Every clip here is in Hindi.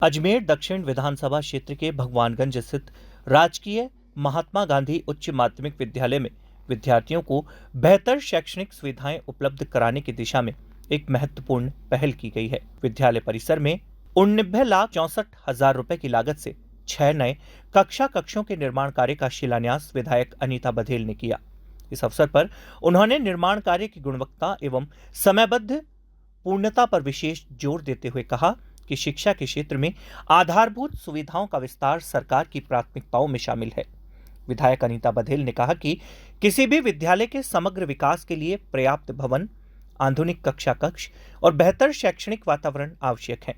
अजमेर दक्षिण विधानसभा क्षेत्र के भगवानगंज स्थित राजकीय महात्मा गांधी उच्च माध्यमिक विद्यालय में विद्यार्थियों को बेहतर शैक्षणिक सुविधाएं उपलब्ध कराने की दिशा में एक महत्वपूर्ण पहल की गई है। विद्यालय परिसर में 89,64,000 रुपए की लागत से 6 नए कक्षा कक्षों के निर्माण कार्य का शिलान्यास विधायक अनीता बघेल ने किया। इस अवसर पर उन्होंने निर्माण कार्य की गुणवत्ता एवं समयबद्ध पूर्णता पर विशेष जोर देते हुए कहा कि शिक्षा के क्षेत्र में आधारभूत सुविधाओं का विस्तार सरकार की प्राथमिकताओं में शामिल है। विधायक अनीता बघेल ने कहा कि किसी भी विद्यालय के समग्र विकास के लिए पर्याप्त भवन, आधुनिक कक्षा कक्ष और बेहतर शैक्षणिक वातावरण आवश्यक है।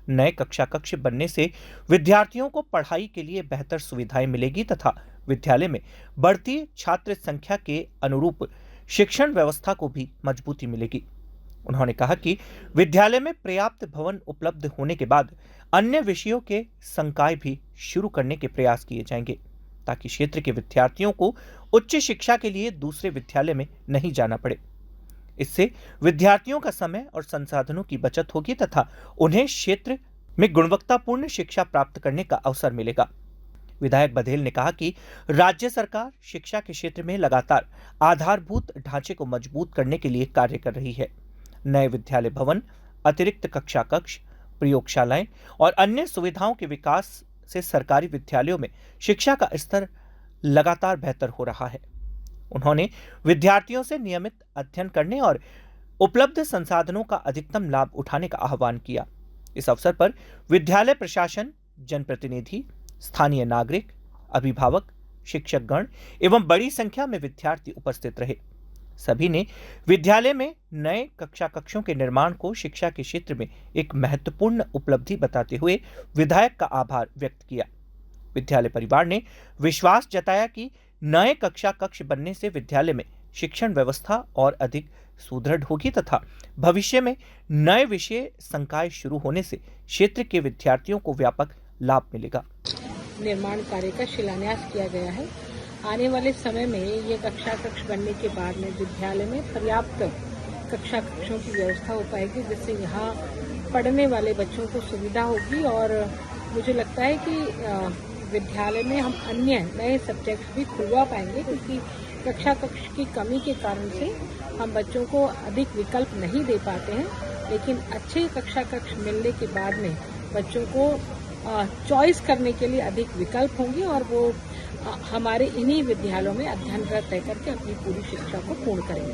नए कक्षा कक्ष बनने से विद्यार्थियों को पढ़ाई के लिए बेहतर सुविधाएं मिलेगी तथा विद्यालय में बढ़ती छात्र संख्या के अनुरूप शिक्षण व्यवस्था को भी मजबूती मिलेगी। उन्होंने कहा कि विद्यालय में पर्याप्त भवन उपलब्ध होने के बाद अन्य विषयों के संकाय भी शुरू करने के प्रयास किए जाएंगे ताकि क्षेत्र के विद्यार्थियों को उच्च शिक्षा के लिए दूसरे विद्यालय में नहीं जाना पड़े। इससे विद्यार्थियों का समय और संसाधनों की बचत होगी तथा उन्हें क्षेत्र में गुणवत्तापूर्ण शिक्षा प्राप्त करने का अवसर मिलेगा। विधायक बघेल ने कहा कि राज्य सरकार शिक्षा के क्षेत्र में लगातार आधारभूत ढांचे को मजबूत करने के लिए कार्य कर रही है। नए विद्यालय भवन, अतिरिक्त कक्षा कक्ष, प्रयोगशालाएं और अन्य सुविधाओं के विकास से सरकारी विद्यालयों में शिक्षा का स्तर लगातार बेहतर हो रहा है। उन्होंने विद्यार्थियों से नियमित अध्ययन करने और उपलब्ध संसाधनों का अधिकतम लाभ उठाने का आह्वान किया। इस अवसर पर विद्यालय प्रशासन, जनप्रतिनिधि, स्थानीय नागरिक, अभिभावक, शिक्षकगण एवं बड़ी संख्या में विद्यार्थी उपस्थित रहे। सभी ने विद्यालय में नए कक्षा कक्षों के निर्माण को शिक्षा के क्षेत्र में एक महत्वपूर्ण उपलब्धि बताते हुए विधायक का आभार व्यक्त किया। विद्यालय परिवार ने विश्वास जताया कि नए कक्षा कक्ष बनने से विद्यालय में शिक्षण व्यवस्था और अधिक सुदृढ़ होगी तथा भविष्य में नए विषय संकाय शुरू होने से क्षेत्र के विद्यार्थियों को व्यापक लाभ मिलेगा। निर्माण कार्य का शिलान्यास किया गया है। आने वाले समय में ये कक्षा कक्ष बनने के बाद में विद्यालय में पर्याप्त कक्षा कक्षों की व्यवस्था हो पाएगी, जिससे यहाँ पढ़ने वाले बच्चों को सुविधा होगी। और मुझे लगता है कि विद्यालय में हम अन्य नए सब्जेक्ट्स भी खुलवा पाएंगे, क्योंकि कक्षा कक्ष की कमी के कारण से हम बच्चों को अधिक विकल्प नहीं दे पाते हैं। लेकिन अच्छे कक्षा कक्ष मिलने के बाद में बच्चों को चॉइस करने के लिए अधिक विकल्प होंगे और वो हमारे इन्हीं विद्यालयों में अध्ययनरत रह करके अपनी पूरी शिक्षा को पूर्ण करेंगे।